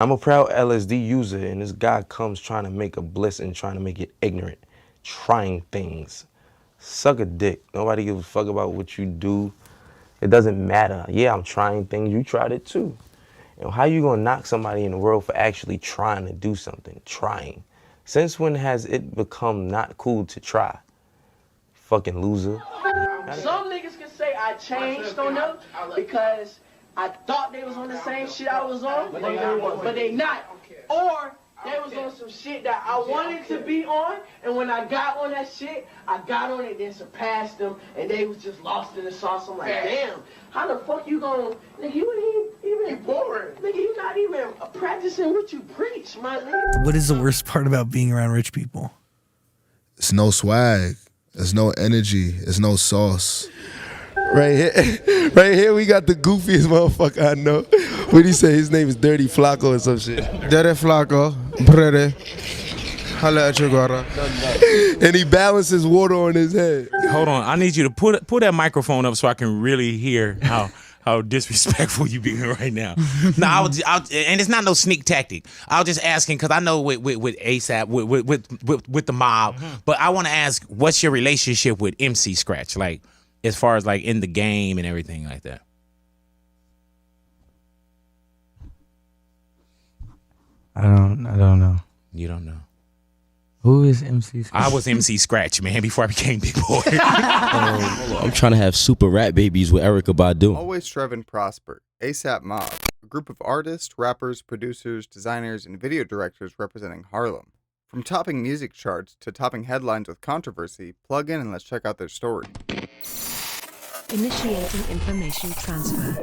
I'm a proud LSD user, and this guy comes trying to make a bliss and trying to make it ignorant, trying things. Suck a dick. Nobody gives a fuck about what you do. It doesn't matter. Yeah, I'm trying things. You tried it too. And how you gonna knock somebody in the world for actually trying to do something? Trying. Since when has it become not cool to try? Fucking loser. Some niggas can say I changed on them because I thought they was on the same shit I was on, but they not. Or they was on some shit that I wanted to be on, and when I got on that shit, I got on it, then surpassed them, and they was just lost in the sauce. I'm like, damn, how the fuck you gonna, nigga, you ain't even boring. Nigga, you not even practicing what you preach, my nigga. What is the worst part about being around rich people? It's no swag. There's no energy. It's no sauce. Right here we got the goofiest motherfucker I know. What he say? His name is Dirty Flacco or some shit. Dirty Flacco, brother. Holla at you, Gora. And he balances water on his head. Hold on, I need you to pull that microphone up so I can really hear how disrespectful you being right now. No, and it's not no sneak tactic. I was just asking because I know with ASAP with the mob, but I want to ask, what's your relationship with MC Scratch, like as far as like in the game and everything like that? I don't know. You don't know. Who is MC Scratch? I was MC Scratch, man, before I became Big Boy. I'm trying to have super rap babies with Erykah Badu. Always Strive and Prosper, ASAP Mob, a group of artists, rappers, producers, designers, and video directors representing Harlem. From topping music charts to topping headlines with controversy, plug in and let's check out their story. Initiating information transfer.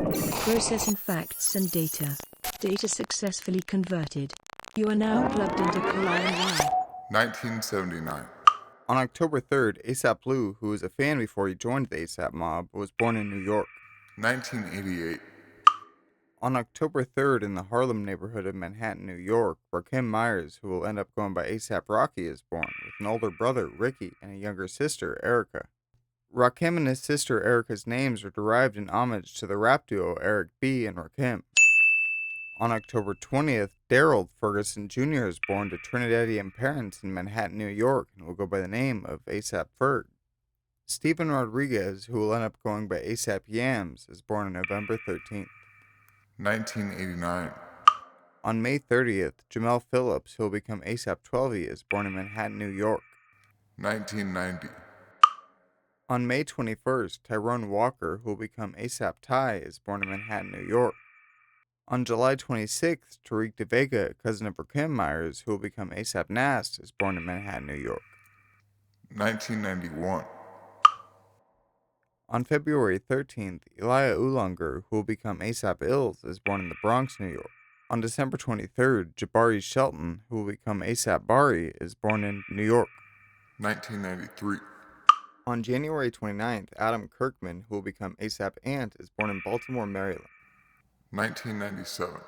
Processing facts and data. Data successfully converted. You are now plugged into ColianWire. 1979. On October 3rd, ASAP Blue, who was a fan before he joined the ASAP Mob, was born in New York. 1988. On October 3rd, in the Harlem neighborhood of Manhattan, New York, Rakim Myers, who will end up going by ASAP Rocky, is born, with an older brother, Ricky, and a younger sister, Erica. Rakim and his sister Erica's names are derived in homage to the rap duo Eric B. and Rakim. On October 20th, Darold Ferguson Jr. is born to Trinidadian parents in Manhattan, New York, and will go by the name of ASAP Ferg. Stephen Rodriguez, who will end up going by AP Yams, is born on November 13th. 1989. On May 30th, Jamel Phillips, who will become AP Twelvyy, is born in Manhattan, New York. 1990. On May 21st, Tyrone Walker, who will become AP TyY, is born in Manhattan, New York. On July 26th, Tariq DeVega, cousin of Rakim Myers, who will become AP Nast, is born in Manhattan, New York. 1991. On February 13th, Elia Ulanger, who will become AP Illz, is born in the Bronx, New York. On December 23rd, Jabari Shelton, who will become AP Bari, is born in New York. 1993. On January 29th, Adam Kirkman, who will become AP Ant, is born in Baltimore, Maryland. 1997.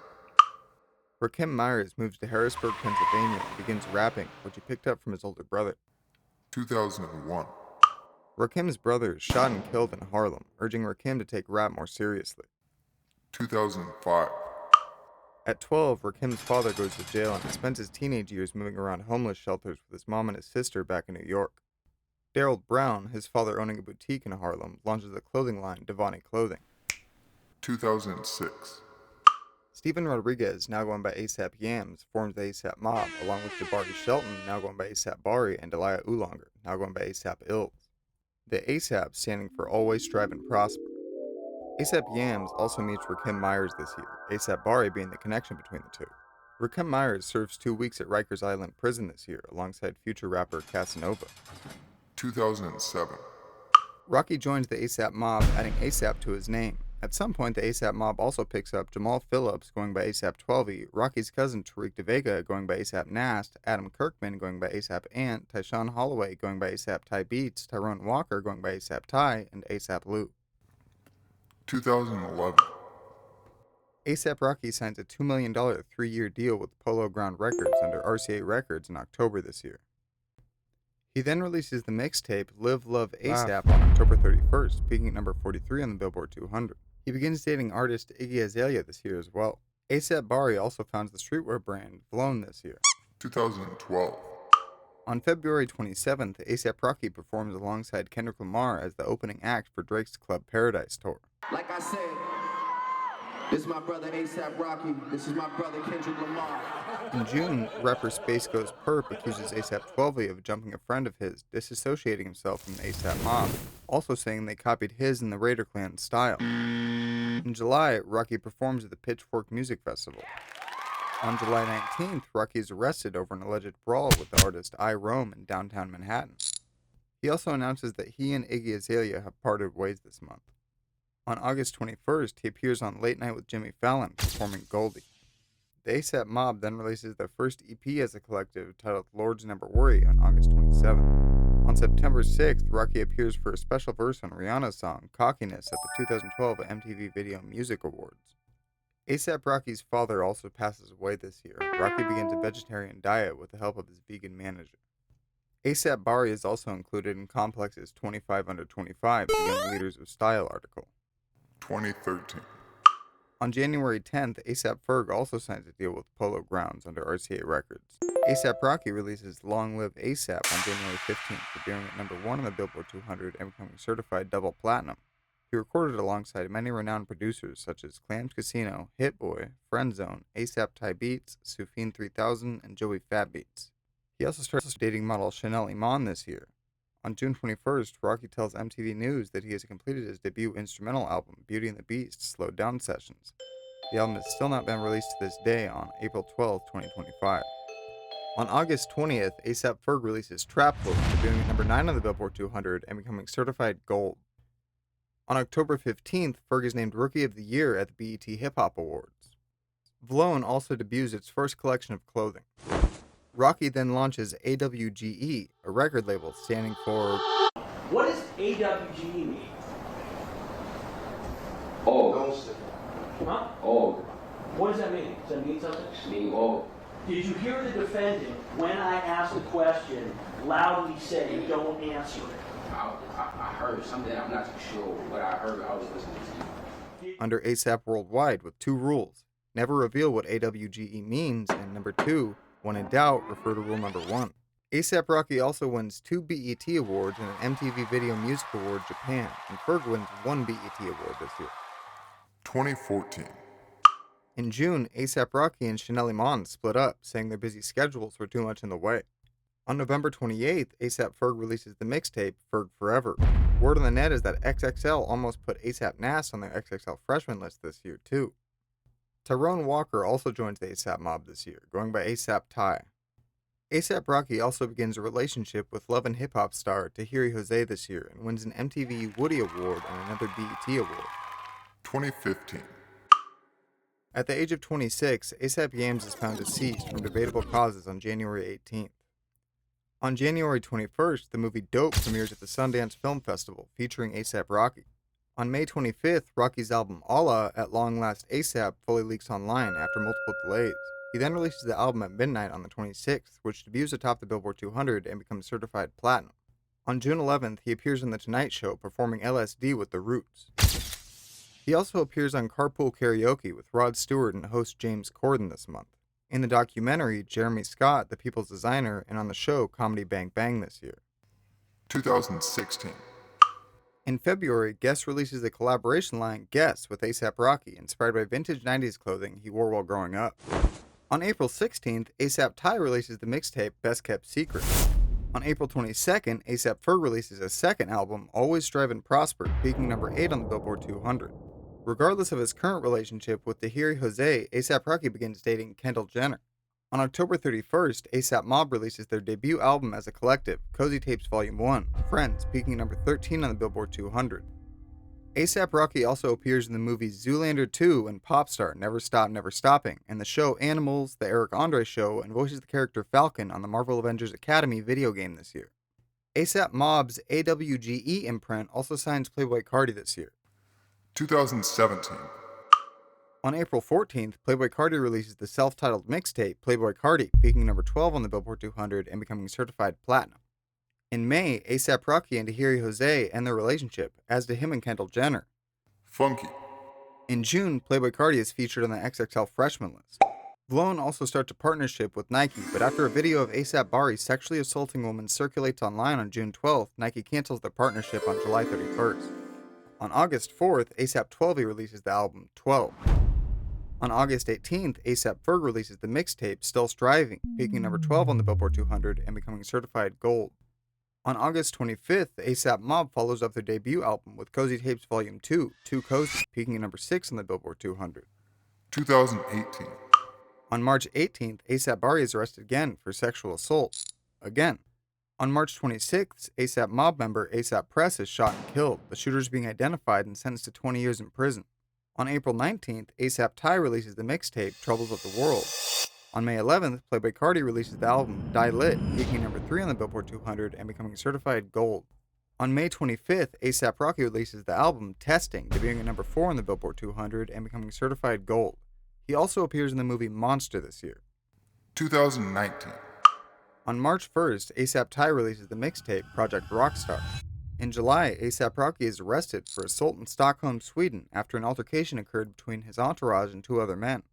Rakim Myers moves to Harrisburg, Pennsylvania, and begins rapping, which he picked up from his older brother. 2001. Rakim's brother is shot and killed in Harlem, urging Rakim to take rap more seriously. 2005. At 12, Rakim's father goes to jail and spends his teenage years moving around homeless shelters with his mom and his sister back in New York. Darold Brown, his father owning a boutique in Harlem, launches the clothing line Devoni Clothing. 2006. Stephen Rodriguez, now going by AP Yams, forms the ASAP Mob, along with Jabari Shelton, now going by AP Bari, and Elia Ulanger, now going by AP Illz. The ASAP standing for Always Strive and Prosper. AP Yams also meets Rakim Myers this year, AP Bari being the connection between the two. Rakim Myers serves 2 weeks at Rikers Island Prison this year, alongside future rapper Casanova. 2007. Rocky joins the ASAP Mob, adding ASAP to his name. At some point, the ASAP Mob also picks up Jamal Phillips, going by AP Twelvyy, Rocky's cousin Tariq DeVega, going by AP Nast, Adam Kirkman, going by AP Ant, Tyshawn Holloway, going by AP Ty Beats, Tyrone Walker, going by AP TyY, and ASAP Lou. 2011. ASAP Rocky signs a $2 million 3-year deal with Polo Ground Records under RCA Records in October this year. He then releases the mixtape Live.Love.A on October 31st, peaking at number 43 on the Billboard 200. He begins dating artist Iggy Azalea this year as well. AP Bari also founds the streetwear brand Vlone this year. 2012. On February 27th, A$AP Rocky performs alongside Kendrick Lamar as the opening act for Drake's Club Paradise tour. Like I said, this is my brother A$AP Rocky. This is my brother Kendrick Lamar. In June, rapper Space Ghost Perp accuses AP Twelvyy of jumping a friend of his, disassociating himself from the A$AP mob, also saying they copied his and the Raider Clan style. In July, Rocky performs at the Pitchfork Music Festival. On July 19th, Rocky is arrested over an alleged brawl with the artist I Rome in downtown Manhattan. He also announces that he and Iggy Azalea have parted ways this month. On August 21st, he appears on Late Night with Jimmy Fallon, performing Goldie. The A$AP Mob then releases their first EP as a collective titled Lords Never Worry on August 27th. On September 6th, Rocky appears for a special verse on Rihanna's song Cockiness at the 2012 MTV Video Music Awards. A$AP Rocky's father also passes away this year. Rocky begins a vegetarian diet with the help of his vegan manager. A$AP Bari is also included in Complex's 25 Under 25, the Young Leaders of Style article. 2013. On January 10th, A$AP Ferg also signs a deal with Polo Grounds under RCA Records. A$AP Rocky releases Long.Live.A on January 15th, debuting at number 1 on the Billboard 200 and becoming certified double platinum. He recorded alongside many renowned producers such as Clams Casino, Hit Boy, Friendzone, A$AP TyY Beats, Sufine 3000, and Joey Fat Beats. He also starts dating model Chanel Iman this year. On June 21st, Rocky tells MTV News that he has completed his debut instrumental album, Beauty and the Beast, Slowed Down Sessions. The album has still not been released to this day on April 12, 2025. On August 20th, A$AP Ferg releases Trap Hook, debuting at number 9 on the Billboard 200 and becoming certified gold. On October 15th, Ferg is named Rookie of the Year at the BET Hip Hop Awards. Vlone also debuts its first collection of clothing. Rocky then launches AWGE, a record label standing for... What does AWGE mean? Ghost. Huh? What does that mean? Does that mean something? Mean Did you hear the defendant, when I asked the question, loudly say, don't answer it? I heard something, I'm not too sure what I heard. I was listening to you. Under A$AP Worldwide with 2 rules. Never reveal what AWGE means, and number 2, when in doubt, refer to rule number 1. A$AP Rocky also wins 2 BET Awards and an MTV Video Music Award Japan, and Ferg wins 1 BET Award this year. 2014. In June, A$AP Rocky and Chanel Iman split up, saying their busy schedules were too much in the way. On November 28th, A$AP Ferg releases the mixtape, Ferg Forever. Word on the net is that XXL almost put A$AP Nast on their XXL freshman list this year, too. Tyrone Walker also joins the A$AP mob this year, going by A$AP TyY. A$AP Rocky also begins a relationship with love and hip-hop star Tahiri Jose this year and wins an MTV Woody Award and another BET Award. 2015. At the age of 26, AP Yams is found deceased from debatable causes on January 18th. On January 21st, the movie Dope premieres at the Sundance Film Festival, featuring A$AP Rocky. On May 25th, Rocky's album ALLA at long last A$AP fully leaks online after multiple delays. He then releases the album at midnight on the 26th, which debuts atop the Billboard 200 and becomes certified platinum. On June 11th, he appears on The Tonight Show performing LSD with The Roots. He also appears on Carpool Karaoke with Rod Stewart and host James Corden this month. In the documentary, Jeremy Scott, the People's Designer, and on the show Comedy Bang Bang this year. 2016. In February, Guess releases a collaboration line, Guess, with A$AP Rocky, inspired by vintage 90s clothing he wore while growing up. On April 16th, A$AP TyY releases the mixtape Best Kept Secret. On April 22nd, A$AP Ferg releases a second album, Always Strive and Prosper, peaking number 8 on the Billboard 200. Regardless of his current relationship with Tahiri Jose, A$AP Rocky begins dating Kendall Jenner. On October 31st, A$AP Mob releases their debut album as a collective, Cozy Tapes Volume 1, Friends, peaking number 13 on the Billboard 200. A$AP Rocky also appears in the movies Zoolander 2 and Popstar, Never Stop, Never Stopping, and the show Animals, The Eric Andre Show, and voices the character Falcon on the Marvel Avengers Academy video game this year. A$AP Mob's AWGE imprint also signs Playboi Carti this year. 2017. On April 14th, Playboi Carti releases the self-titled mixtape, Playboi Carti, peaking number 12 on the Billboard 200 and becoming certified platinum. In May, A$AP Rocky and Tahiri Jose end their relationship, as do him and Kendall Jenner. Funky. In June, Playboi Carti is featured on the XXL Freshman list. Vlone also starts a partnership with Nike, but after a video of A$AP Bari sexually assaulting a woman circulates online on June 12th, Nike cancels their partnership on July 31st. On August 4th, AP Twelvyy releases the album 12. On August 18th, AP Ferg releases the mixtape Still Striving, peaking number 12 on the Billboard 200 and becoming certified gold. On August 25th, A$AP Mob follows up their debut album with Cozy Tapes Volume 2, Too Cozy, peaking at number 6 on the Billboard 200. 2018. On March 18th, A$AP Bari is arrested again for sexual assault. Again. On March 26th, A$AP Mob member A$AP Press is shot and killed, the shooters being identified and sentenced to 20 years in prison. On April 19th, AP TyY releases the mixtape Troubles of the World. On May 11th, Playboi Carti releases the album Die Lit, peaking number 3 on the Billboard 200 and becoming certified gold. On May 25th, A$AP Rocky releases the album Testing, debuting at number 4 on the Billboard 200 and becoming certified gold. He also appears in the movie Monster this year. 2019. On March 1st, A$AP TyY releases the mixtape Project Rockstar. In July, A$AP Rocky is arrested for assault in Stockholm, Sweden, after an altercation occurred between his entourage and 2 other men.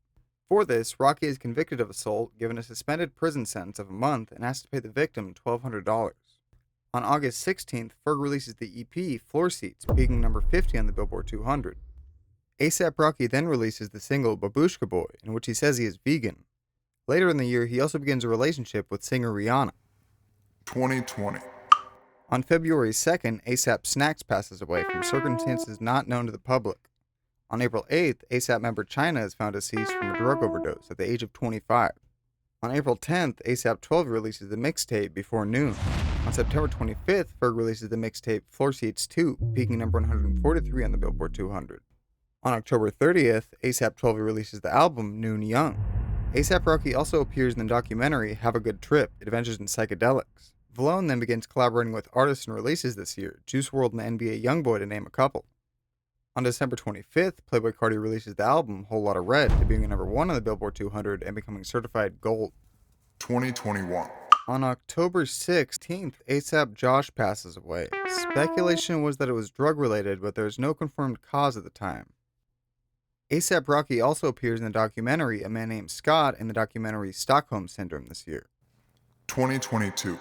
For this, Rocky is convicted of assault, given a suspended prison sentence of a month, and has to pay the victim $1,200. On August 16th, Ferg releases the EP Floor Seats, peaking number 50 on the Billboard 200. A$AP Rocky then releases the single Babushka Boy, in which he says he is vegan. Later in the year, he also begins a relationship with singer Rihanna. 2020. On February 2nd, A$AP Snacks passes away from circumstances not known to the public. On April 8th, A$AP member China is found deceased from a drug overdose at the age of 25. On April 10th, AP Twelvyy releases the mixtape Before Noon. On September 25th, Ferg releases the mixtape Floor Seats 2, peaking number 143 on the Billboard 200. On October 30th, AP Twelvyy releases the album Noon Young. A$AP Rocky also appears in the documentary Have a Good Trip, Adventures in Psychedelics. Vlone then begins collaborating with artists and releases this year, Juice WRLD and NBA YoungBoy to name a couple. On December 25th, Playboi Carti releases the album Whole Lotta Red, debuting at number 1 on the Billboard 200 and becoming certified gold. 2021. On October 16th, A$AP Josh passes away. Speculation was that it was drug-related, but there is no confirmed cause at the time. A$AP Rocky also appears in the documentary A Man Named Scott and the documentary Stockholm Syndrome this year. 2022.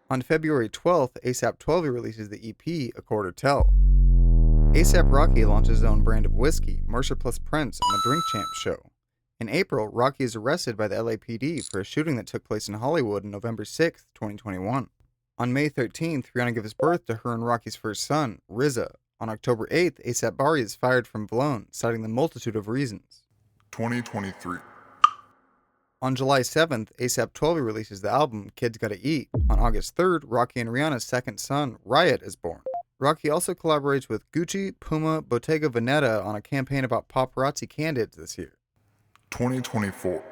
On February 12th, AP Twelvyy releases the EP A Quarter Til. A$AP Rocky launches his own brand of whiskey, Mercer Plus Prince, on the Drink Champs show. In April, Rocky is arrested by the LAPD for a shooting that took place in Hollywood on November 6th, 2021. On May 13th, Rihanna gives birth to her and Rocky's first son, RZA. On October 8th, AP Bari is fired from Vlone, citing the multitude of reasons. 2023. On July 7th, AP Twelvyy releases the album Kids Gotta Eat. On August 3rd, Rocky and Rihanna's second son, Riot, is born. Rocky also collaborates with Gucci, Puma, Bottega Veneta on a campaign about paparazzi candidates this year. 2024.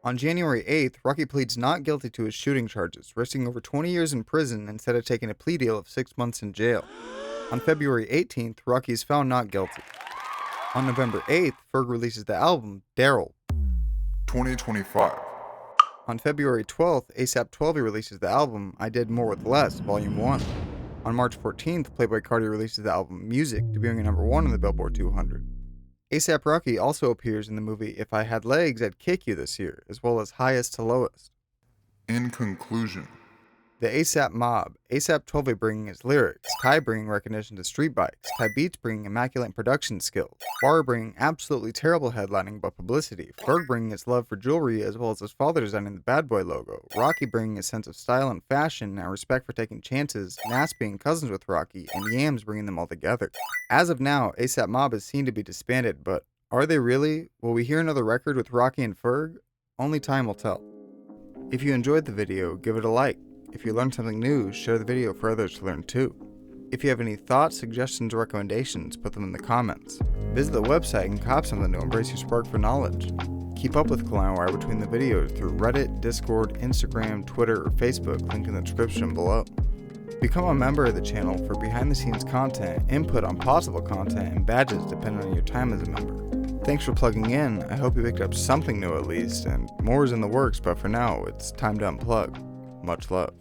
On January 8th, Rocky pleads not guilty to his shooting charges, risking over 20 years in prison instead of taking a plea deal of 6 months in jail. On February 18th, Rocky is found not guilty. On November 8th, Ferg releases the album Darold. 2025. On February 12th, AP Twelvyy releases the album I Did More With Less, Volume 1. On March 14th, Playboi Carti releases the album Music, debuting at number 1 on the Billboard 200. A$AP Rocky also appears in the movie If I Had Legs, I'd Kick You this year, as well as Highest to Lowest. In conclusion, The A$AP Mob, AP Twelvyy bringing his lyrics, TyY bringing recognition to street bikes, TyY Beats bringing immaculate production skills, Bari bringing absolutely terrible headlining but publicity, Ferg bringing his love for jewelry as well as his father designing the Bad Boy logo, Rocky bringing his sense of style and fashion and respect for taking chances, Nast being cousins with Rocky, and Yams bringing them all together. As of now, A$AP Mob is seen to be disbanded, but are they really? Will we hear another record with Rocky and Ferg? Only time will tell. If you enjoyed the video, give it a like. If you learned something new, share the video for others to learn too. If you have any thoughts, suggestions, or recommendations, put them in the comments. Visit the website and cop something to embrace your spark for knowledge. Keep up with ColianWire between the videos through Reddit, Discord, Instagram, Twitter, or Facebook, link in the description below. Become a member of the channel for behind-the-scenes content, input on possible content, and badges depending on your time as a member. Thanks for plugging in. I hope you picked up something new at least, and more is in the works, but for now, it's time to unplug. Much love.